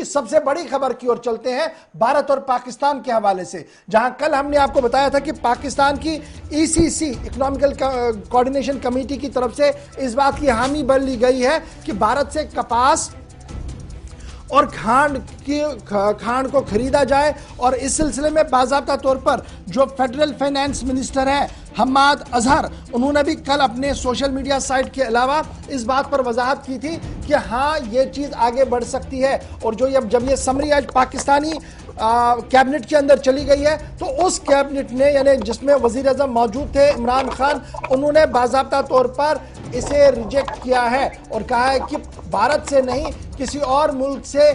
की सबसे बड़ी खबर की ओर चलते हैं, भारत और पाकिस्तान के हवाले से, जहां कल हमने आपको बताया था कि पाकिस्तान की ईसीसी इकोनॉमिकल कोऑर्डिनेशन कमेटी की तरफ से इस बात की हामी भर ली गई है कि भारत से कपास और खांड को खरीदा जाए। और इस सिलसिले में बाकायदा तौर पर जो फेडरल फाइनेंस मिनिस्टर है हम्माद अजहर, उन्होंने भी कल अपने सोशल मीडिया साइट के अलावा इस बात पर वजाहत की थी कि हाँ ये चीज आगे बढ़ सकती है। और जो जब ये समरी आज पाकिस्तानी कैबिनेट के अंदर चली गई है, तो उस कैबिनेट ने यानी जिसमें वजीर आज़म मौजूद थे इमरान खान, उन्होंने बाकायदा तौर पर इसे रिजेक्ट किया है और कहा है कि भारत से नहीं किसी और मुल्क से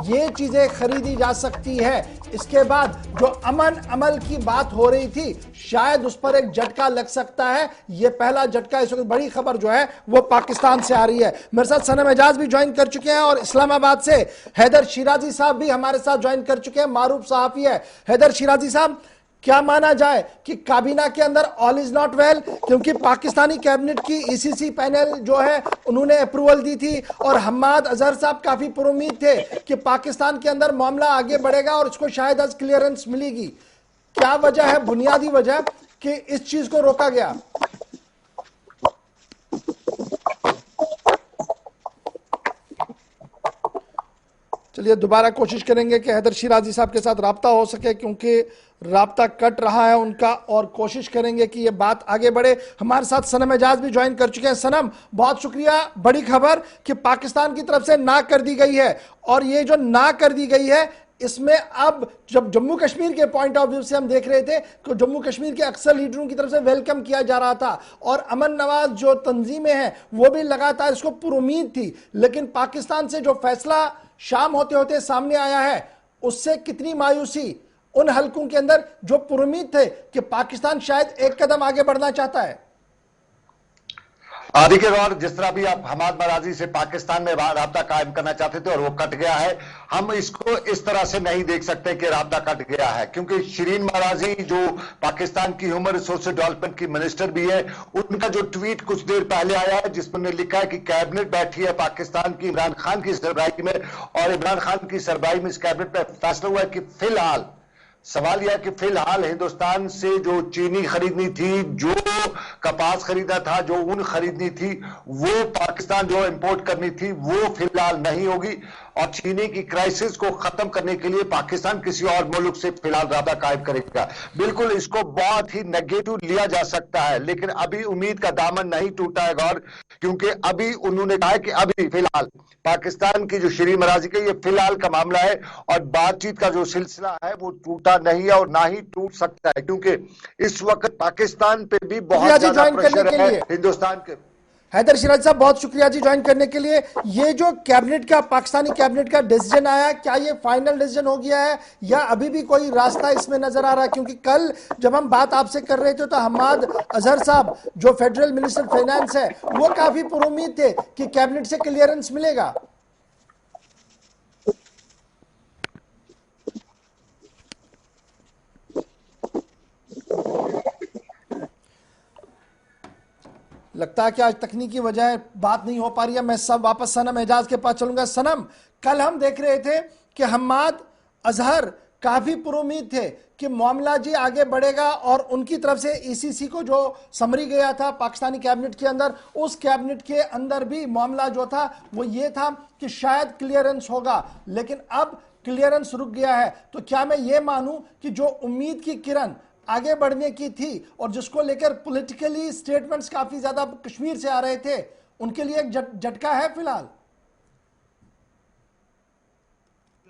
ये चीजें खरीदी जा सकती है। इसके बाद जो अमन अमल की बात हो रही थी, शायद उस पर एक झटका लग सकता है। ये पहला झटका, इस वक्त बड़ी खबर जो है वो पाकिस्तान से आ रही है। मेरे साथ सनम एजाज भी ज्वाइन कर चुके हैं और इस्लामाबाद से हैदर शिराजी साहब भी हमारे साथ ज्वाइन कर चुके हैं, मारूफ सहाफी है। हैदर शिराजी साहब, क्या माना जाए कि काबीना के अंदर ऑल इज नॉट वेल, क्योंकि पाकिस्तानी कैबिनेट की ईसीसी पैनल जो है उन्होंने अप्रूवल दी थी और हम्माद अजहर साहब काफी पुरुमीद थे कि पाकिस्तान के अंदर मामला आगे बढ़ेगा और इसको शायद आज क्लियरेंस मिलेगी। क्या वजह है, बुनियादी वजह कि इस चीज को रोका गया? चलिए दोबारा कोशिश करेंगे कि हैदर शिराजी साहब के साथ राब्ता हो सके, क्योंकि राब्ता कट रहा है उनका, और कोशिश करेंगे कि ये बात आगे बढ़े। हमारे साथ सनम एजाज भी ज्वाइन कर चुके हैं। सनम, बहुत शुक्रिया। बड़ी खबर कि पाकिस्तान की तरफ से ना कर दी गई है, और ये जो ना कर दी गई है इसमें अब जब जम्मू कश्मीर के पॉइंट ऑफ व्यू से हम देख रहे थे कि जम्मू कश्मीर के अक्सर लीडरों की तरफ से वेलकम किया जा रहा था और अमन नवाज जो तंजीमें हैं वो भी लगातार इसको पुरुमीद थी, लेकिन पाकिस्तान से जो फैसला शाम होते होते सामने आया है उससे कितनी मायूसी उन हलकों के अंदर जो पुरुमीद थे कि पाकिस्तान शायद एक कदम आगे बढ़ना चाहता है। देखिए गौर, जिस तरह भी आप हमाद मराजी से पाकिस्तान में राब्ता कायम करना चाहते थे और वो कट गया है, हम इसको इस तरह से नहीं देख सकते कि राब्ता कट गया है, क्योंकि शिरीन मराजी जो पाकिस्तान की ह्यूमन रिसोर्स डेवलपमेंट की मिनिस्टर भी है, उनका जो ट्वीट कुछ देर पहले आया है जिसमें उन्होंने लिखा है कि कैबिनेट बैठी है पाकिस्तान की इमरान खान की सरबराही में, और इमरान खान की सरबराही में इस कैबिनेट में फैसला हुआ है कि फिलहाल, सवाल यह है कि फिलहाल हिंदुस्तान से जो चीनी खरीदनी थी, जो कपास खरीदा था, जो ऊन खरीदनी थी, वो पाकिस्तान जो इंपोर्ट करनी थी वो फिलहाल नहीं होगी, और चीनी की क्राइसिस को खत्म करने के लिए पाकिस्तान किसी और मुल्क से फिलहाल राब्ता कायम करेगा। बिल्कुल इसको बहुत ही नेगेटिव लिया जा सकता है, लेकिन अभी उम्मीद का दामन नहीं टूटा है गौर, क्योंकि अभी उन्होंने कहा है कि अभी फिलहाल पाकिस्तान की जो शिरीन मराजी का ये फिलहाल का मामला है और बातचीत का जो सिलसिला है वो टूटा नहीं है और ना ही टूट सकता है, क्योंकि इस वक्त पाकिस्तान पे भी बहुत ज्यादा प्रेशर है हिंदुस्तान के। हैदर शिराजी साहब, बहुत शुक्रिया जी ज्वाइन करने के लिए। ये जो कैबिनेट का, पाकिस्तानी कैबिनेट का डिसीजन आया, क्या ये फाइनल डिसीजन हो गया है या अभी भी कोई रास्ता इसमें नजर आ रहा है? क्योंकि कल जब हम बात आपसे कर रहे थे तो हम्माद अजहर साहब जो फेडरल मिनिस्टर फाइनेंस है वो काफी पुरुमीद थे कि कैबिनेट से क्लियरेंस मिलेगा। लगता है कि आज तकनीकी वजह बात नहीं हो पा रही है। मैं सब वापस सनम एजाज के पास चलूंगा। सनम, कल हम देख रहे थे कि हम्माद अजहर काफी पुरुमीद थे कि मामला जी आगे बढ़ेगा, और उनकी तरफ से ईसीसी को जो समरी गया था पाकिस्तानी कैबिनेट के अंदर, उस कैबिनेट के अंदर भी मामला जो था वो ये था कि शायद क्लियरेंस होगा, लेकिन अब क्लियरेंस रुक गया है। तो क्या मैं ये मानूं कि जो उम्मीद की किरण आगे बढ़ने की थी और जिसको लेकर पॉलिटिकली स्टेटमेंट्स काफी ज्यादा कश्मीर से आ रहे थे, उनके लिए एक झटका है फिलहाल?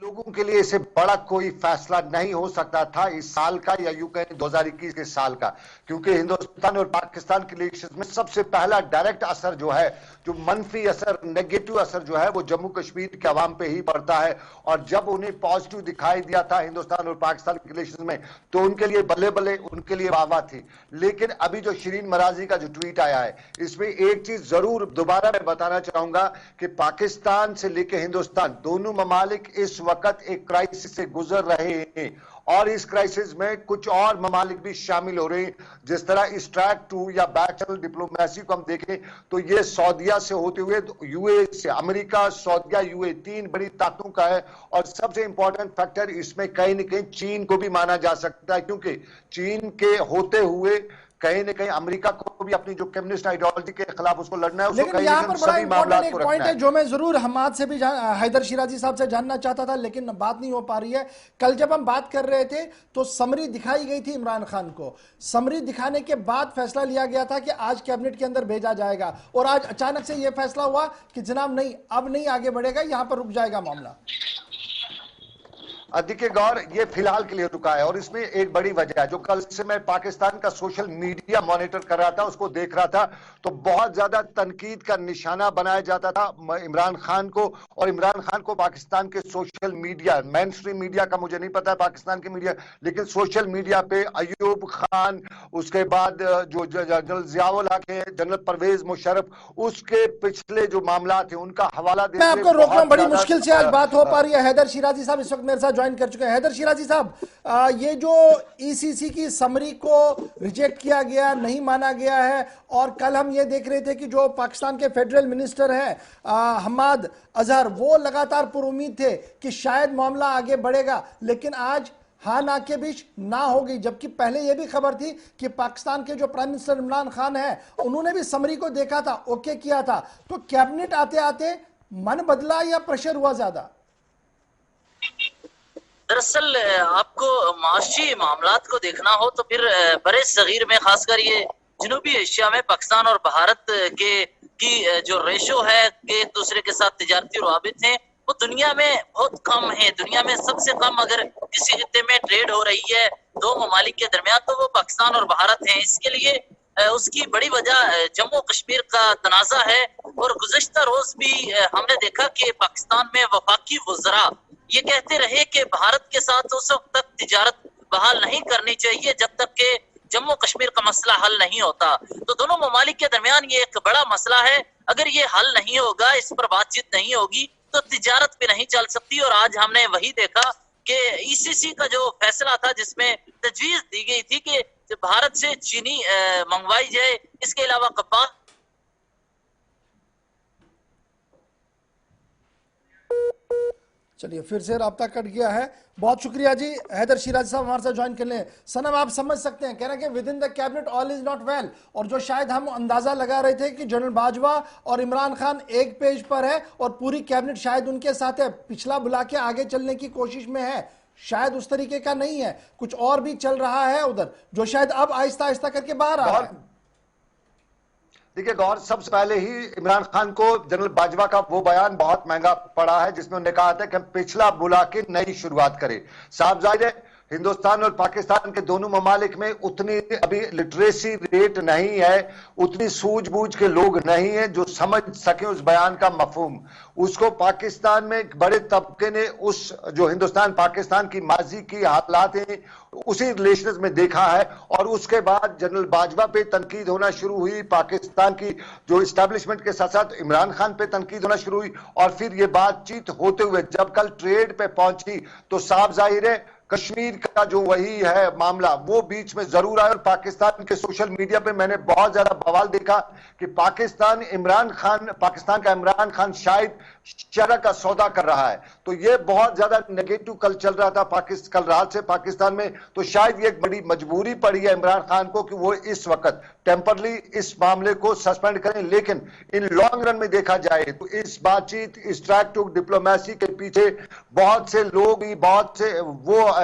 लोगों के लिए इससे बड़ा कोई फैसला नहीं हो सकता था इस साल का, या यूं कहें 2021 के साल का, क्योंकि हिंदुस्तान और पाकिस्तान के इलेक्शन में सबसे पहला डायरेक्ट असर जो है, जो मनफी असर, नेगेटिव असर जो है वो जम्मू कश्मीर के अवाम पे ही पड़ता है। और जब उन्हें पॉजिटिव दिखाई दिया था हिंदुस्तान और पाकिस्तान के इलेक्शन में तो उनके लिए बल्ले बल्ले, उनके लिए वाह थी। लेकिन अभी जो शिरीन मराजी का जो ट्वीट आया है, इसमें एक चीज जरूर दोबारा मैं बताना चाहूंगा कि पाकिस्तान से लेकर हिंदुस्तान दोनों ममालिक इस वक्त वक्त एक क्राइसिस से गुजर रहे हैं और इस क्राइसिस में कुछ और ममालिक भी शामिल हो रहे हैं। जिस तरह इस ट्रैक 2 या बैक चैनल डिप्लोमेसी को हम देखें तो ये सऊदीया से होते हुए यूए से, अमेरिका, सऊदीया, यूए, 3 बड़ी ताकतों का है। और सबसे इंपॉर्टेंट फैक्टर इसमें कहीं न कहीं चीन को भी माना जा सकता है, क्योंकि चीन के होते हुए कहीं न कहीं अमेरिका को भी अपनी जो कम्युनिस्ट आइडियोलॉजी के खिलाफ उसको लड़ना है, उसको लेकिन कहीं यहाँ न पर कहीं बड़ा सभी इंपॉर्टेंट मामलात एक को पॉइंट रखना है है। जो मैं जरूर हमाद से भी हैदर शिराजी साहब से जानना चाहता था, लेकिन बात नहीं हो पा रही है। कल जब हम बात कर रहे थे तो समरी दिखाई गई थी इमरान खान को, समरी दिखाने के बाद फैसला लिया गया था कि आज कैबिनेट के अंदर भेजा जाएगा, और आज अचानक से यह फैसला हुआ कि जनाब नहीं, अब नहीं आगे बढ़ेगा, यहां पर रुक जाएगा मामला। देखिए गौर, ये फिलहाल के लिए रुका है और इसमें एक बड़ी वजह है। जो कल से मैं पाकिस्तान का सोशल मीडिया मॉनिटर कर रहा था, उसको देख रहा था, तो बहुत ज्यादा तनकीद का निशाना बनाया जाता था इमरान खान को। और इमरान खान को पाकिस्तान के social media, main stream media का मुझे नहीं पता है पाकिस्तान की मीडिया, लेकिन सोशल मीडिया पे अयूब खान, उसके बाद जो जनरल जियाउल हक है, जनरल परवेज मुशर्रफ, उसके पिछले जो मामला थे उनका हवाला देते मैं आपको रोक रहा हूं, बड़ी मुश्किल से आज बात हो पा रही है। हैदर शिराजी साहब इस वक्त मेरे साथ ज्वाइन कर चुके हैं। हैदर शिराजी साहब, ये जो ईसीसी की समरी को रिजेक्ट किया गया, नहीं माना गया है, और कल हम ये देख रहे थे कि जो पाकिस्तान के फेडरल मिनिस्टर हैं हम्माद अजहर, वो लगातार पुरुमीद थे कि शायद मामला आगे बढ़ेगा, लेकिन आज हाँ ना के बीच ना हो गई। जबकि पहले यह भी खबर थी कि पाकिस्तान के जो प्राइम मिनिस्टर इमरान खान है उन्होंने भी समरी को देखा था, ओके किया था। तो कैबिनेट आते आते मन बदला या प्रेशर हुआ ज्यादा? दरअसल आपको माशी मामलात को देखना हो तो फिर बड़े सगीर में, खासकर ये जनूबी एशिया में पाकिस्तान और भारत के की जो रेशो है कि एक दूसरे के साथ तिजारती रवाबित हैं, वो दुनिया में बहुत कम है। दुनिया में सबसे कम अगर किसी खित्ते में ट्रेड हो रही है दो ममालिक के दरमियान तो वो पाकिस्तान और भारत है। इसके लिए उसकी बड़ी वजह जम्मू कश्मीर का तनाज़ा है। और गुज़श्ता रोज भी हमने देखा कि पाकिस्तान में वफाकी वज़रा ये कहते रहे कि भारत के साथ उस वक्त तक तिजारत बहाल नहीं करनी चाहिए जब तक कि जम्मू कश्मीर का मसला हल नहीं होता। तो दोनों ममालिक के दरमियान ये एक बड़ा मसला है। अगर ये हल नहीं होगा, इस पर बातचीत नहीं होगी, तो तिजारत भी नहीं चल सकती। और आज हमने वही देखा कि ईसीसी का जो फैसला था जिसमें तजवीज दी गई थी कि भारत से चीनी मंगवाई जाए, इसके अलावा कपास। चलिए फिर से राब्ता कट गया है। बहुत शुक्रिया जी हैदर शिराजी साहब हमारे साथ ज्वाइन कर लें। सनम, आप समझ सकते हैं, कह रहे हैं कि with in the cabinet all is not well. और जो शायद हम अंदाजा लगा रहे थे कि जनरल बाजवा और इमरान खान एक पेज पर है और पूरी कैबिनेट शायद उनके साथ है, पिछला बुला के आगे चलने की कोशिश में है, शायद उस तरीके का नहीं है, कुछ और भी चल रहा है उधर, जो शायद अब आहिस्ता आहिस्ता करके बाहर आ रहा है। देखिए गौर, सबसे पहले ही इमरान खान को जनरल बाजवा का वो बयान बहुत महंगा पड़ा है जिसमें उन्होंने कहा था कि हम पिछला बुला के नई शुरुआत करें। साफ जाहिर है हिंदुस्तान और पाकिस्तान के दोनों ममालिक में उतनी अभी लिटरेसी रेट नहीं है, उतनी सूझबूझ के लोग नहीं है जो समझ सके उस बयान का मफहूम। उसको पाकिस्तान में एक बड़े तबके ने उस जो हिंदुस्तान पाकिस्तान की माजी की हालात हैं उसी रिलेशंस में देखा है। और उसके बाद जनरल बाजवा पे तनकीद होना शुरू हुई, पाकिस्तान की जो इस्टेब्लिशमेंट के साथ साथ इमरान खान पे तनकीद होना शुरू हुई। और फिर ये बातचीत होते हुए जब कल ट्रेड पे पहुंची तो साफ जाहिर है कश्मीर का जो वही है मामला वो बीच में जरूर आया। और पाकिस्तान के सोशल मीडिया पे मैंने बहुत ज्यादा बवाल देखा कि पाकिस्तान का इमरान खान शायद शरह का सौदा कर रहा है। तो ये बहुत ज्यादा नेगेटिव कल चल रहा था कल रात से पाकिस्तान में। तो शायद ये एक बड़ी मजबूरी पड़ी है इमरान खान को कि वो इस वक्त टेम्परली इस मामले को सस्पेंड करें। लेकिन इन लॉन्ग रन में देखा जाए तो इस बातचीत, इस ट्रैक टू डिप्लोमेसी के पीछे बहुत से लोग, बहुत से वो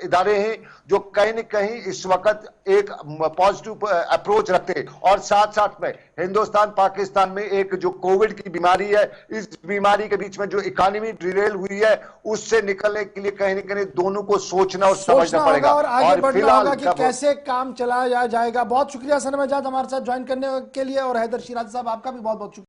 इदारे हैं जो कहीं न कहीं इस वक्त एक पॉजिटिव अप्रोच रखते हैं। और साथ साथ में हिंदुस्तान पाकिस्तान में एक जो कोविड की बीमारी है, इस बीमारी के बीच में जो इकोनॉमी डिरेल हुई है उससे निकलने के लिए कहीं न कहीं दोनों को सोचना और समझना पड़ेगा और आगे बढ़ना होगा कि कैसे काम चलाया जाएगा। बहुत शुक्रिया सनम आजाद हमारे साथ ज्वाइन करने के लिए, और हैदर शिराजी साहब आपका भी बहुत बहुत शुक्रिया।